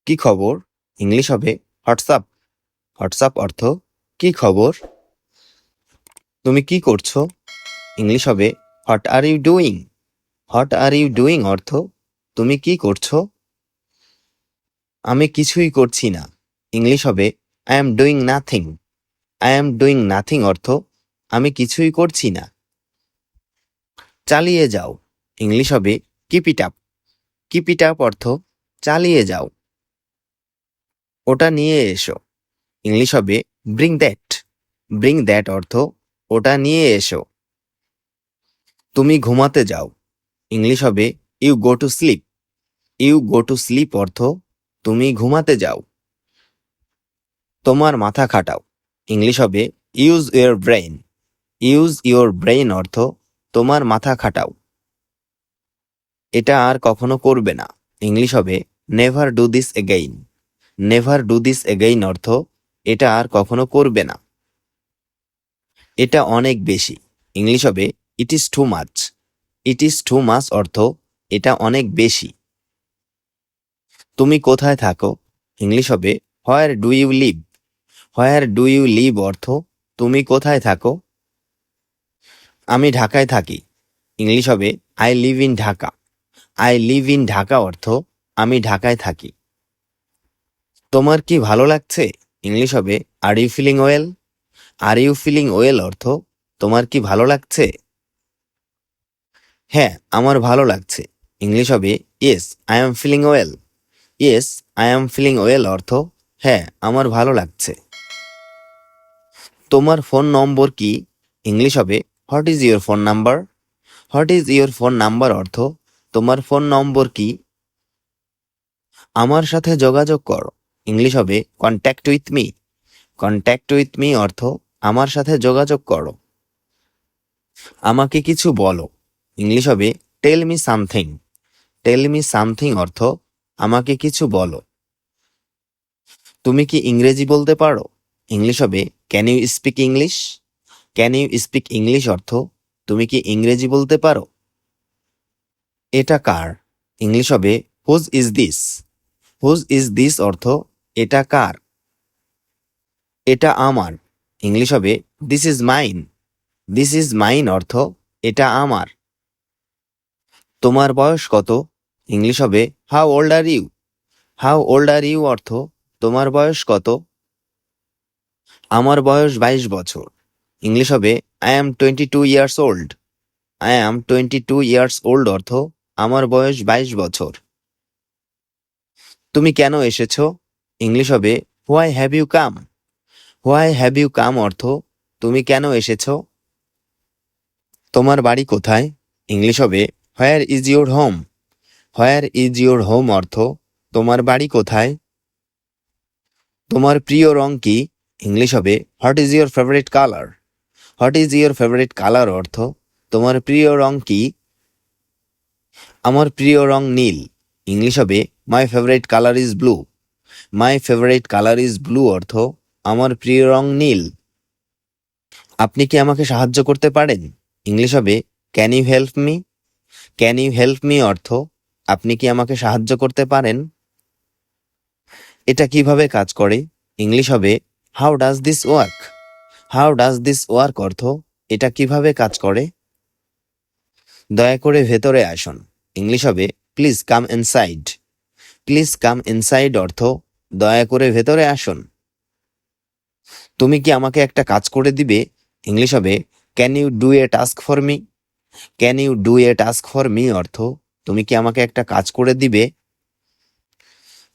কি খবর ইংলিশ হবে হোয়াটসঅ্যাপ। হোয়াটসঅ্যাপ অর্থ কি খবর। তুমি কি করছো ইংলিশ হবে what are you doing. What are you doing অর্থ তুমি কি করছো। আমি কিছুই করছি না ইংলিশ হবে I am doing nothing. I am doing nothing অর্থ আমি কিছুই করছি না। চালিয়ে যাও ইংলিশ হবে keep it up. Keep it up অর্থ চালিয়ে যাও। ওটা নিয়ে এসো ইংলিশ হবে ব্রিং দ্যাট। ব্রিং দ্যাট অর্থ ওটা নিয়ে এসো। তুমি ঘুমাতে যাও ইংলিশ হবে you go to sleep. You go to sleep অর্থ তুমি ঘুমাতে যাও। তোমার মাথা খাটাও ইংলিশ হবে use your brain. Use your brain অর্থ তোমার মাথা খাটাও। এটা আর কখনো করবে না ইংলিশ হবে never do this again. Never do this again অর্থ এটা আর কখনো করবে না। এটা অনেক বেশি ইংলিশ হবে it is too much. It is too much অর্থ এটা অনেক বেশি। তুমি কোথায় থাকো ইংলিশ হবে where do you live. Where do you live অর্থ তুমি কোথায় থাকো। আমি ঢাকায় থাকি ইংলিশ হবে I live in Dhaka. I live in Dhaka অর্থ আমি ঢাকায় থাকি। তোমার কি ভালো লাগছে ইংলিশ হবে are you feeling well. Are you feeling well অর্থ তোমার কি ভালো লাগছে। হ্যাঁ আমার ভালো লাগছে ইংলিশ হবে yes I am feeling well. Yes I am feeling well অর্থ হ্যাঁ আমার ভালো লাগছে। তোমার ফোন নম্বর কি ইংলিশ হবে what is your phone number. What is your phone number অর্থ তোমার ফোন নম্বর কি। আমার সাথে যোগাযোগ করো ইংলিশ হবে contact with me. Contact with me অর্থ আমার সাথে যোগাযোগ করো। আমাকে কিছু বলো ইংলিশ হবে tell me something. Tell me something অর্থ আমাকে কিছু বলো। তুমি কি ইংরেজি বলতে পারো ইংলিশ হবে can you speak English. Can you speak English অর্থ তুমি কি ইংরেজি বলতে পারো। এটা কার ইংলিশ হবে whose is this. Whose is this অর্থ এটা কার। এটা আমার ইংলিশ হবে this is mine. This is mine অর্থ এটা আমার। তোমার বয়স কত ইংলিশ হবে how old are you. How old are you অর্থ তোমার বয়স কত। আমার বয়স 22 বছর ইংলিশ হবে I am 22 years old. I am 22 years old অর্থ আমার বয়স 22 বছর। তুমি কেন এসেছো ইংলিশ হবে why have you come. Why have you come অর্থ তুমি কেন এসেছো। তোমার বাড়ি কোথায় ইংলিশ হবে where is your home. Where is your home অর্থ তোমার বাড়ি কোথায়। তোমার প্রিয় রং কি ইংলিশ হবে what is your favourite colour. What is your favourite colour অর্থ তোমার প্রিয় রং কি। আমার প্রিয় রং নীল ইংলিশ হবে my favourite colour is blue. My favourite colour is blue অর্থ আমার প্রিয় রং নীল। আপনি কি আমাকে সাহায্য করতে পারেন ইংলিশ হবে can you help me. Can you help me অর্থ আপনি কি আমাকে সাহায্য করতে পারেন। এটা কিভাবে কাজ করে ইংলিশ হবে how does this work. How does this work অর্থ এটা কিভাবে কাজ করে। দয়া করে ভেতরে আসুন ইংলিশ হবে please come inside. Please come inside অর্থ দয়া করে ভেতরে আসুন। তুমি কি আমাকে একটা কাজ করে দিবে ইংলিশ হবে can you do a task for me. Can you do a task for me অর্থ তুমি কি আমাকে একটা কাজ করে দিবে।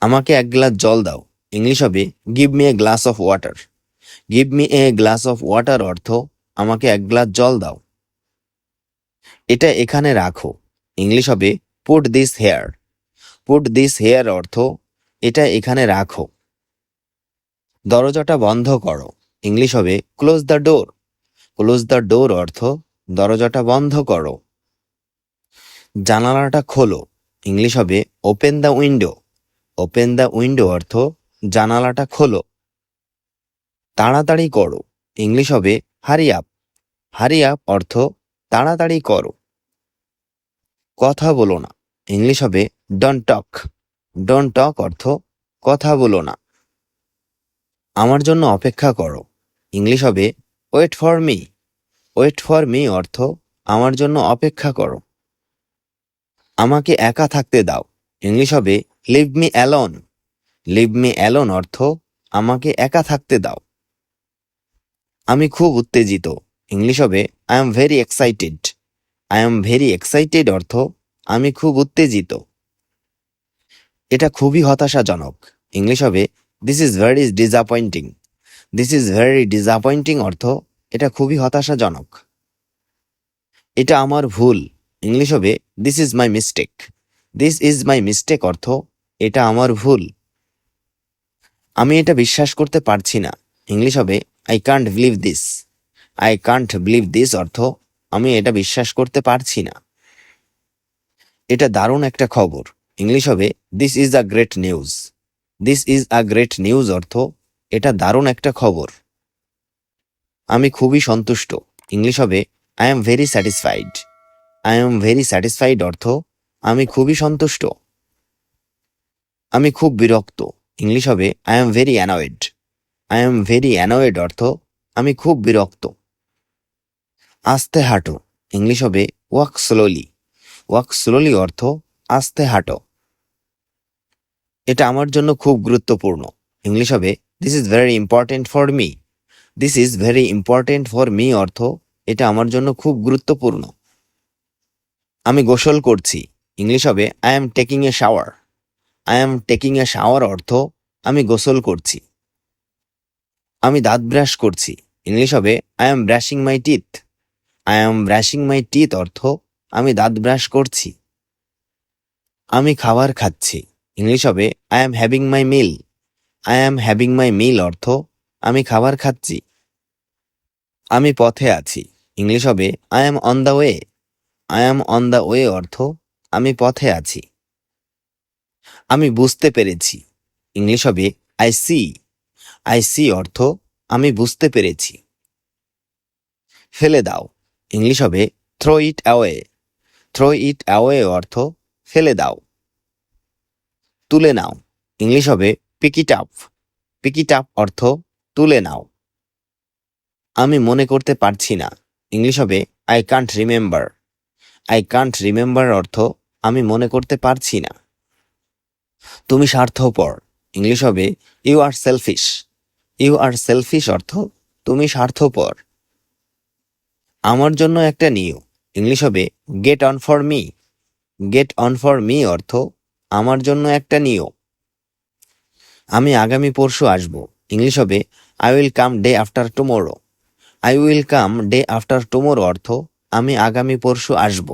আমাকে এক গ্লাস জল দাও ইংলিশ হবে give me a glass of water. Give me a glass of water অর্থ আমাকে এক গ্লাস জল দাও। এটা এখানে রাখো ইংলিশ হবে put this here. Put this here অর্থ এটা এখানে রাখো। দরজাটা বন্ধ করো ইংলিশ হবে close the door. Close the door অর্থ দরজাটা বন্ধ করো। জানালাটা খোলো ইংলিশ হবে open the window. Open the window অর্থ জানালাটা খোলো। তাড়াতাড়ি করো ইংলিশ হবে হারি আপ। হারি আপ অর্থ তাড়াতাড়ি করো। কথা বলো না ইংলিশ হবে ডোন্ট টক। ডোন্ট টক অর্থ কথা বলো না। আমার জন্য অপেক্ষা করো। ইংলিশ হবে wait for me. Wait for me অর্থ আমার জন্য অপেক্ষা করো। আমাকে একা থাকতে দাও। ইংলিশ হবে leave me alone. Leave me alone অর্থ আমাকে একা থাকতে দাও। আমি খুব উত্তেজিত। ইংলিশ হবে I am very excited. I am very excited অর্থ আমি খুব উত্তেজিত। এটা খুবই হতাশাজনক। ইংলিশ হবে this is very disappointing. This is very disappointing অর্থ এটা খুবই হতাশাজনক। এটা আমার ভুল। ইংলিশ হবে this is my mistake. This is my mistake অর্থ এটা আমার ভুল। আমি এটা বিশ্বাস করতে পারছি না। ইংলিশ হবে I can't believe this. I can't believe this অর্থ আমি এটা বিশ্বাস করতে পারছি না। এটা দারুণ একটা খবর। ইংলিশ হবে this is a great news. This is a great news অর্থ এটা দারুণ একটা খবর। আমি খুবই সন্তুষ্ট। ইংলিশ হবে I am very satisfied. I am very satisfied অর্থ আমি খুবই সন্তুষ্ট। আমি খুব বিরক্ত। ইংলিশ হবে I am very annoyed. I am very annoyed অর্থ আমি খুব বিরক্ত। আস্তে হাঁটো। ইংলিশ হবে ওয়াক স্লোলি। ওয়াক স্লোলি অর্থ আস্তে হাঁটো। এটা আমার জন্য খুব গুরুত্বপূর্ণ। ইংলিশ হবে this is very important for me. This is very important for me অর্থ এটা আমার জন্য খুব গুরুত্বপূর্ণ। আমি গোসল করছি। ইংলিশ হবে I am taking a shower. I am taking a shower অর্থ আমি গোসল করছি। আমি দাঁত ব্রাশ করছি। ইংলিশ হবে I M brushing my teeth. I am brushing my teeth অর্থ আমি দাঁত ব্রাশ করছি। আমি খাবার খাচ্ছি। ইংলিশ হবে I am having my meal. I am having my meal অর্থ আমি খাবার খাচ্ছি। আমি পথে আছি। ইংলিশ হবে I am on the way. I am on the way অর্থ আমি পথে আছি। আমি বুঝতে পেরেছি। ইংলিশ হবে আই সি। আই সি অর্থ আমি বুঝতে পেরেছি। ফেলে দাও। ইংলিশ হবে throw it away. Throw it away অর্থ ফেলে দাও। তুলে নাও। ইংলিশ হবে pick it up. Pick it up অর্থ তুলে নাও। আমি মনে করতে পারছি না। ইংলিশ হবে I can't remember. I can't remember অর্থ আমি মনে করতে পারছি না। তুমি স্বার্থপর। ইংলিশ হবে you are selfish. You are selfish অর্থ তুমি স্বার্থপর। আমার জন্য একটা নিও। ইংলিশ হবে get on for me. Get on for me অর্থ আমার জন্য একটা নিও। আমি আগামী পরশু আসব। ইংলিশ হবে I will come day after tomorrow. I will come day after tomorrow অর্থ আমি আগামী পরশু আসব।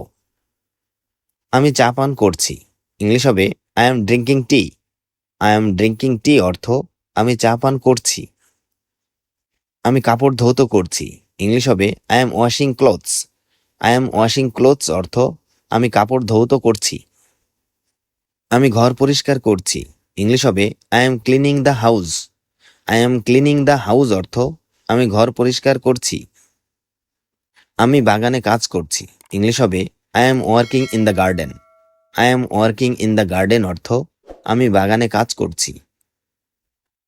আমি চা পান করছি। ইংলিশ হবে I am drinking T. I am drinking টি অর্থ আমি চা পান করছি। আমি কাপড় ধৌত করছি। ইংলিশ হবে I M washing clothes. I am washing clothes অর্থ আমি কাপড় ধৌত করছি। আমি ঘর পরিষ্কার করছি। ইংলিশ হবে I am cleaning the house. I am cleaning the house অর্থ আমি ঘর পরিষ্কার করছি। আমি বাগানে কাজ করছি। ইংলিশ হবে I am working in the garden. I am working in the garden অর্থ আমি বাগানে কাজ করছি।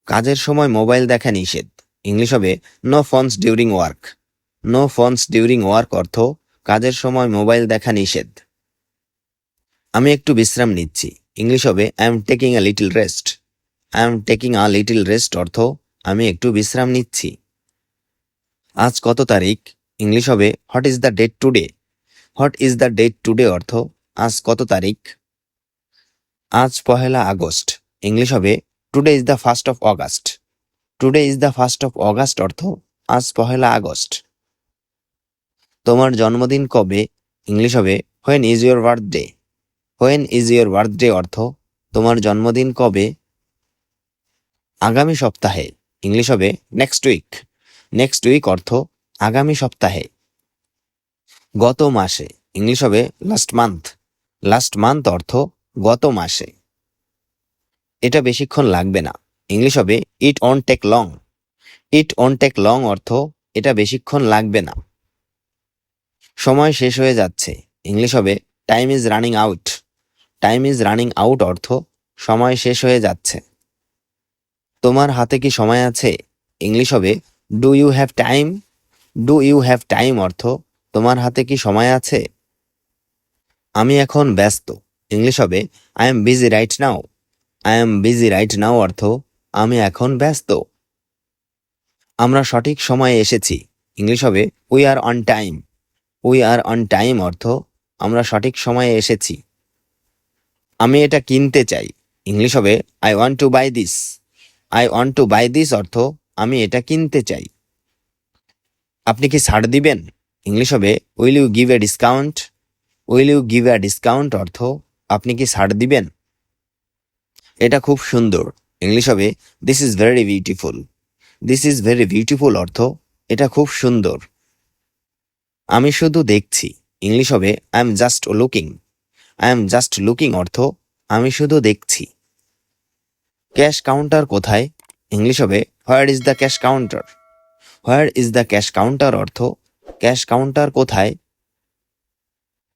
কাজের সময় মোবাইল দেখা নিষেধ। ইংলিশ হবে no phones during work. No phones during work অর্থ কাজের সময় মোবাইল দেখা নিষেধ। আমি একটু বিশ্রাম নিচ্ছি। ইংলিশ হবে I am taking a little rest. I am taking a little rest অর্থ আমি একটু বিশ্রাম নিচ্ছি। আজ কত তারিখ? ইংলিশ হবে what is the date today. What is the date today অর্থ আজ কত তারিখ। আজ 1 আগস্ট। ইংলিশ হবে today is the 1st of August. Today is the 1st of August অর্থ আজ 1 আগস্ট। তোমার জন্মদিন কবে? ইংলিশ হবে when is your birthday. When is your birthday অর্থ তোমার জন্মদিন কবে। আগামী সপ্তাহে। ইংলিশ হবে নেক্সট উইক। নেক্সট উইক অর্থ আগামী সপ্তাহে। গত মাসে। ইংলিশ হবে লাস্ট মান্থ। লাস্ট মান্থ অর্থ গত মাসে। এটা বেশিক্ষণ লাগবে না। ইংলিশ হবে it won't take long. It won't take long অর্থ এটা বেশিক্ষণ লাগবে না। সময় শেষ হয়ে যাচ্ছে। ইংলিশ হবে time is running out. Time is running out অর্থ সময় শেষ হয়ে যাচ্ছে। তোমার হাতে কি সময় আছে? ইংলিশ হবে do you have time. Do you have time অর্থ তোমার হাতে কি সময় আছে? আমি এখন ব্যস্ত। ইংলিশ হবে I am busy right now. I am busy right now অর্থ আমি এখন ব্যস্ত। আমরা সঠিক সময়ে এসেছি। ইংলিশ হবে we are on time. We are on time অর্থ আমরা সঠিক সময়ে এসেছি। আমি এটা কিনতে চাই। ইংলিশ হবে I want to buy this. I want to buy this অর্থ আমি এটা কিনতে চাই। আপনি কি ছাড় দিবেন? ইংলিশ হবে will you give a discount. Will you give a discount অর্থ আপনি কি ছাড় দিবেন? এটা খুব সুন্দর। ইংলিশ হবে this is very beautiful. This is very beautiful অর্থ এটা খুব সুন্দর। আমি শুধু দেখছি। ইংলিশ হবে I am just looking. I am just looking অর্থ আমি শুধু দেখছি। ক্যাশ কাউন্টার কোথায়? ইংলিশ হবে where is the cash counter. Where is the cash counter অর্থ ক্যাশ কাউন্টার কোথায়?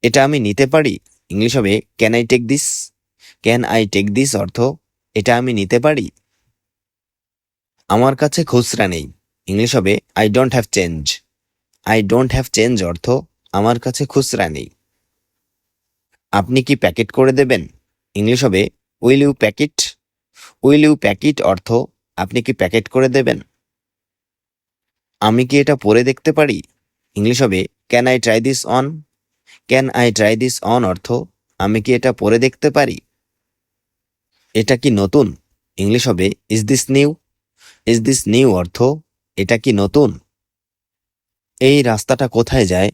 এটা আমি নিতে পারি। ইংলিশ হবে can I take this. Can I take this অর্থ এটা আমি নিতে পারি। আমার কাছে খুচরা নেই। ইংলিশ হবে I don't have change. I don't have change অর্থ আমার কাছে খুচরা নেই। আপনি কি প্যাকেট করে দেবেন? ইংলিশ হবে will you packet. Will you packet অর্থ আপনি কি প্যাকেট করে দেবেন? আমি কি এটা পরে দেখতে পারি? ইংলিশ হবে can I try this on. Can I try this on অর্থ আমি কি এটা পরে দেখতে পারি? এটা কি নতুন? ইংলিশ হবে is this new. Is this new অর্থ এটা কি নতুন? এই রাস্তাটা কোথায় যায়?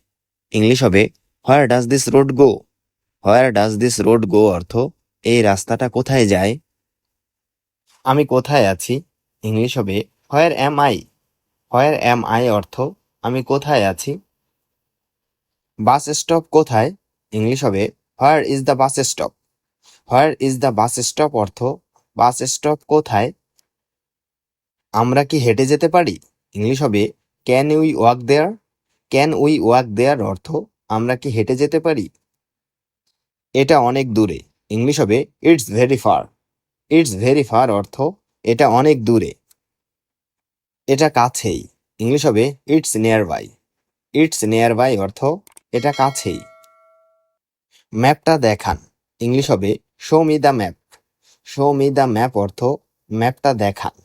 ইংলিশ হবে where does this road go. Where does this road go অর্থ এই রাস্তাটা কোথায় যায়? আমি কোথায় আছি? ইংলিশ হবে হোয়ার am I. Where am I অর্থ আমি কোথায় আছি? বাস স্টপ কোথায়? ইংলিশ হবে where is the bus stop. Where is the bus stop অর্থ বাস স্টপ কোথায়? আমরা কি হেঁটে যেতে পারি? ইংলিশ হবে can we walk there. Can we walk there অর্থ আমরা কি হেঁটে যেতে পারি? এটা অনেক দূরে। ইংলিশ হবে it's very far. It's very far অর্থ এটা অনেক দূরে। এটা কাছেই। ইংলিশ হবে it's nearby. It's nearby অর্থ এটা কাছেই। ম্যাপটা দেখান। ইংলিশ হবে show me the map. Show me the map অর্থ ম্যাপটা দেখান।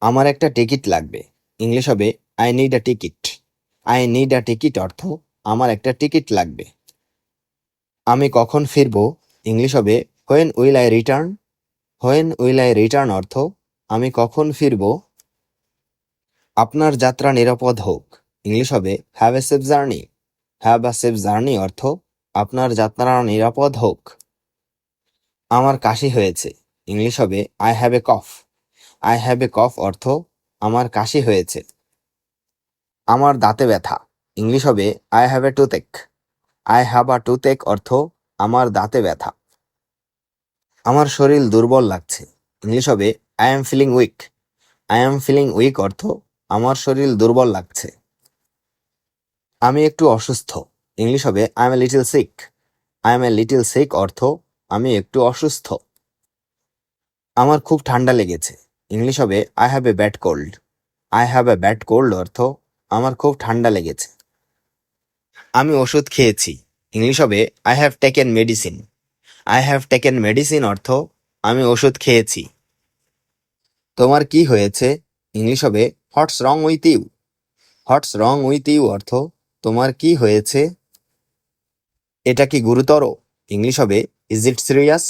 আমার একটা টিকিট লাগবে। ইংলিশ হবে I need a ticket. I need a ticket অর্থ আমার একটা টিকিট লাগবে। আমি কখন ফিরবো? ইংলিশ হবে when will I return. When will I return অর্থ আমি কখন ফিরবো। আপনার যাত্রা নিরাপদ হোক। ইংলিশ হবে have a safe journey. Have a safe journey অর্থ আপনার যাত্রা নিরাপদ হোক। আমার কাশি হয়েছে। ইংলিশ হবে I have a cough. I have a cough অর্থ আমার কাশি হয়েছে। আমার দাঁতে ব্যথা। ইংলিশ হবে I have a toothache. I have a toothache অর্থ আমার দাঁতে ব্যথা। আমার শরীর দুর্বল লাগছে। ইংলিশ হবে I am feeling weak. I am feeling weak অর্থ আমার শরীর দুর্বল লাগছে। আমি একটু অসুস্থ। ইংলিশ হবে I am a little sick. I am a little sick অর্থ আমি একটু অসুস্থ। আমার খুব ঠান্ডা লেগেছে। ইংলিশ হবে I have a bad cold. I have a bad cold অর্থ আমার খুব ঠান্ডা লেগেছে। আমি ওষুধ খেয়েছি। ইংলিশ হবে I have taken medicine. I have taken medicine অর্থ আমি ওষুধ খেয়েছি। তোমার কি হয়েছে? ইংলিশ হবে what's wrong with you. What's wrong with you অর্থ তোমার কি হয়েছে? এটা কি গুরুতর? ইংলিশ হবে is it serious.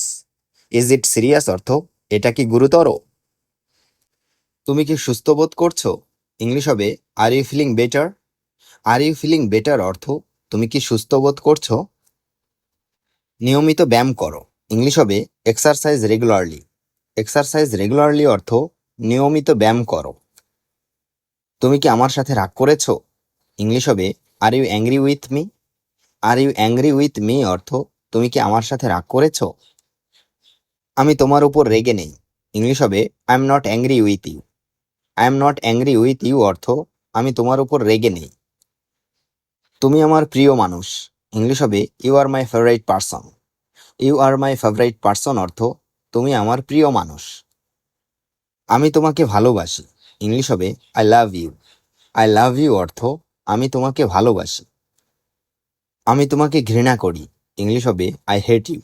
Is it serious অর্থ এটা কি গুরুতর? তুমি কি সুস্থ বোধ করছো? ইংলিশ হবে are you feeling better. Are you feeling better অর্থ তুমি কি সুস্থ বোধ করছো? নিয়মিত ব্যায়াম করো। ইংলিশ হবে এক্সারসাইজ রেগুলারলি। এক্সারসাইজ রেগুলারলি অর্থ নিয়মিত ব্যায়াম করো। তুমি কি আমার সাথে রাগ করেছো? ইংলিশ হবে are you angry with me. Are you angry with me অর্থ তুমি কি আমার সাথে রাগ করেছো? আমি তোমার উপর রেগে নেই। ইংলিশ হবে I am not angry with you. I am not angry with you অর্থ আমি তোমার উপর রেগে নেই। তুমি আমার প্রিয় মানুষ। ইংলিশ হবে you are my favourite person. You are my favourite person অর্থ তুমি আমার প্রিয় মানুষ। আমি তোমাকে ভালোবাসি, ইংলিশ হবে I love you. I love you অর্থ আমি তোমাকে ভালোবাসি। আমি তোমাকে ঘৃণা করি, ইংলিশ হবে I hate you.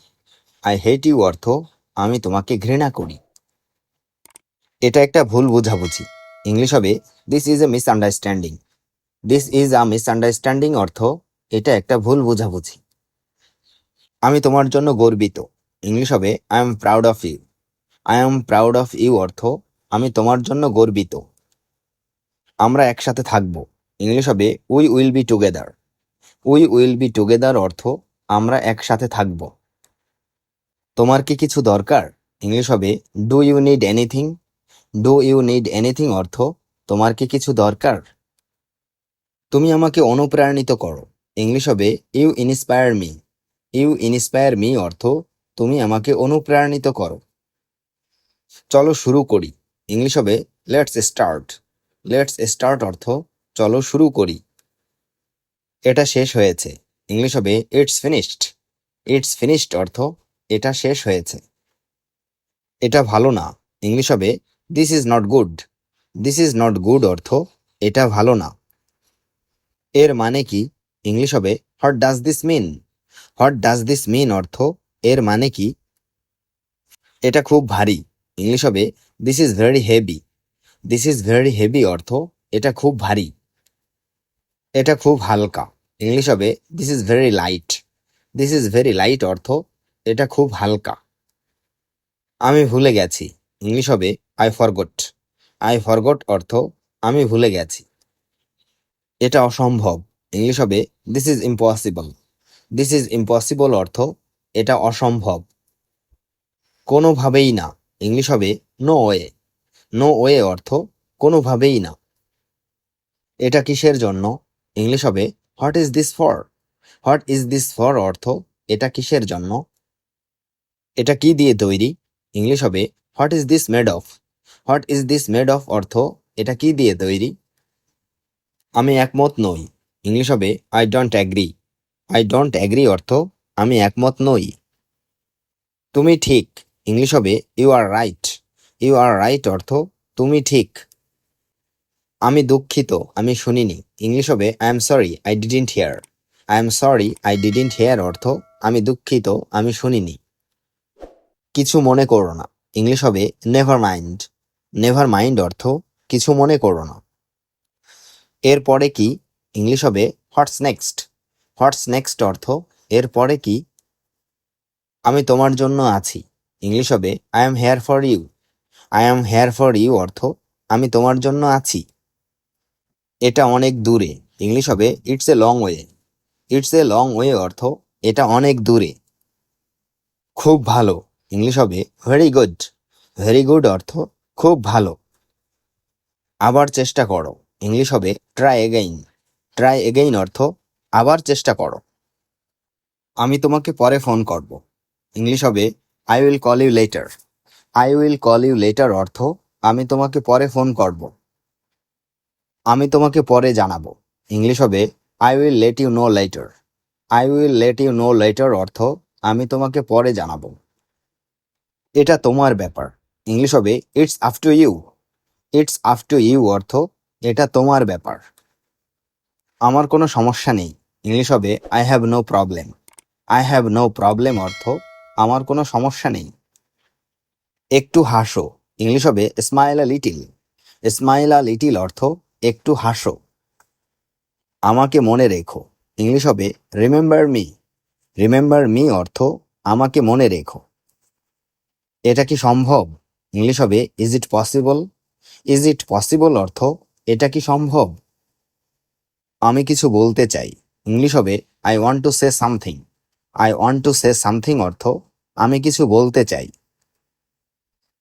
I hate you অর্থ আমি তোমাকে ঘৃণা করি। এটা একটা ভুল বোঝাবুঝি, ইংলিশ হবে this is a misunderstanding. This is a misunderstanding অর্থ এটা একটা ভুল বোঝাবুঝি। আমি তোমার জন্য গর্বিত, ইংলিশ হবে I am proud of you. I am proud of you অর্থ আমি তোমার জন্য গর্বিত। আমরা একসাথে থাকব, ইংলিশ হবে we will be together. We will be together অর্থ আমরা একসাথে থাকব। তোমার কি কিছু দরকার, ইংলিশ হবে do you need anything. Do you need anything অর্থ তোমার কি কিছু দরকার। তুমি আমাকে অনুপ্রাণিত করো, ইংলিশ হবে you inspire me. You inspire me অর্থ তুমি আমাকে অনুপ্রাণিত করো। চলো শুরু করি, ইংলিশ হবে লেটস স্টার্ট। লেটস স্টার্ট অর্থ চলো শুরু করি। এটা শেষ হয়েছে, ইংলিশ হবে ইটস ফিনিশড। ইটস ফিনিশড অর্থ এটা শেষ হয়েছে। এটা ভালো না, ইংলিশ হবে this is not good. This is not good অর্থ এটা ভালো না। এর মানে কি, ইংলিশ হবে what does this mean. What does this mean অর্থ এর মানে কি। এটা খুব ভারী, ইংলিশ হবে this is very heavy. This is very heavy অর্থ এটা খুব ভারী। এটা খুব হালকা, ইংলিশ হবে this is very light. This is very light অর্থ এটা খুব হালকা। আমি ভুলে গেছি, ইংলিশ হবে আই ফরগট। আই ফরগট অর্থ আমি ভুলে গেছি। এটা অসম্ভব, ইংলিশ হবে this is impossible. This is impossible অর্থ এটা অসম্ভব। কোনোভাবেই না, ইংলিশ হবে নো ওয়ে। নো ওয়ে অর্থ কোনোভাবেই না। এটা কিসের জন্য, ইংলিশ হবে what is this for. What is this for অর্থ এটা কিসের জন্য। এটা কি দিয়ে তৈরি, ইংলিশ হবে what is this made of. What is this made of অর্থ এটা কি দিয়ে তৈরি। আমি একমত নই, ইংলিশ হবে I don't agree. I don't agree অর্থ আমি একমত নই। তুমি ঠিক, ইংলিশ হবে you are right. You are right অর্থ তুমি ঠিক। আমি দুঃখিত আমি শুনিনি, ইংলিশ হবে I am sorry I didn't hear. I am sorry I didn't hear অর্থ আমি দুঃখিত আমি শুনিনি। কিছু মনে করো না, ইংলিশ হবে নেভার মাইন্ড। নেভার মাইন্ড অর্থ কিছু মনে করো না। এরপরে কি, ইংলিশ হবে হোয়াটস নেক্সট। হোয়াটস নেক্সট অর্থ এরপরে কি। আমি তোমার জন্য আছি, ইংলিশ হবে I am here for you. I am here for you অর্থ আমি তোমার জন্য আছি। এটা অনেক দূরে, ইংলিশ হবে it's a long way. It's a long way অর্থ এটা অনেক দূরে। খুব ভালো, ইংলিশ হবে ভেরি গুড। ভেরি গুড অর্থ খুব ভালো। আবার চেষ্টা করো, ইংলিশ হবে ট্রাই এগেইন। ট্রাই এগেইন অর্থ আবার চেষ্টা করো। আমি তোমাকে পরে ফোন করব, ইংলিশ হবে I will call you later. I will call you later অর্থ আমি তোমাকে পরে ফোন করব। আমি তোমাকে পরে জানাবো, ইংলিশ হবে I will let you know later. I will let you know later অর্থ আমি তোমাকে পরে জানাবো। এটা তোমার ব্যাপার, ইংলিশ হবে it's up to you. It's up to you অর্থ এটা তোমার ব্যাপার। আমার কোনো সমস্যা নেই, ইংলিশ হবে I have no problem. I have no problem অর্থ আমার কোনো সমস্যা নেই। একটু হাসো, ইংলিশ হবে smile a little. Smile a little অর্থ একটু হাসো। আমাকে মনে রেখো, ইংলিশ হবে রিমেম্বার মি। রিমেম্বার মি অর্থ আমাকে মনে রেখো। এটা কি সম্ভব, ইংলিশ হবে is it possible. Is it possible অর্থ এটা কি সম্ভব। আমি কিছু বলতে চাই, ইংলিশ হবে I want to say something. I want to say something অর্থ আমি কিছু বলতে চাই।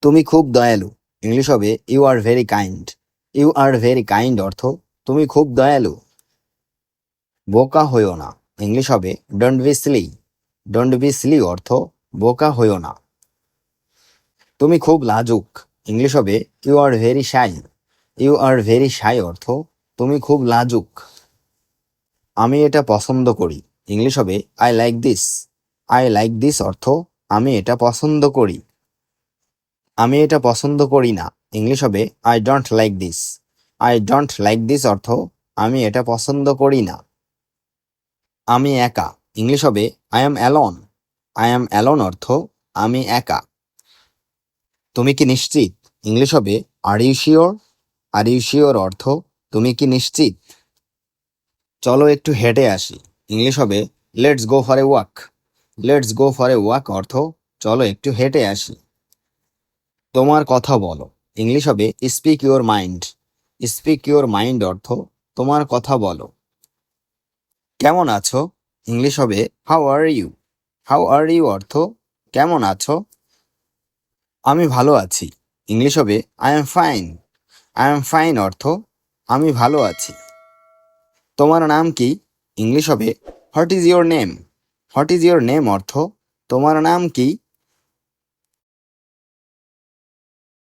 তুমি খুব দয়ালু, ইংলিশ হবে you are very kind. You are very kind অর্থ তুমি খুব দয়ালু। বোকা হইও না, ইংলিশ হবে don't be silly. Don't be silly অর্থ বোকা হইও না। তুমি খুব লাজুক, ইংলিশ হবে you are very shy. You are very shy অর্থ তুমি খুব লাজুক। আমি এটা পছন্দ করি, ইংলিশ হবে I like this. I like this অর্থ আমি এটা পছন্দ করি। আমি এটা পছন্দ করি না। ইংলিশ হবে I don't like this. I don't like this অর্থ আমি এটা পছন্দ করি না। আমি একা। ইংলিশ হবে I am alone. I am alone অর্থ আমি একা। তুমি কি নিশ্চিত? ইংলিশ হবে are you sure. Are you sure অর্থ তুমি কি নিশ্চিত? চলো একটু হেঁটে আসি। ইংলিশ হবে let's go for a walk. Let's go for a walk অর্থ চলো একটু হেঁটে আসি। তোমার কথা বলো। ইংলিশ হবে speak your mind. Speak your mind অর্থ তোমার কথা বলো। কেমন আছো? ইংলিশ হবে how are you. How are you অর্থ কেমন আছো? আমি ভালো আছি। ইংলিশ হবে I am fine. I am fine অর্থ আমি ভালো আছি। তোমার নাম কি? ইংলিশ হবে what is your name. What is your name অর্থ তোমার নাম কি?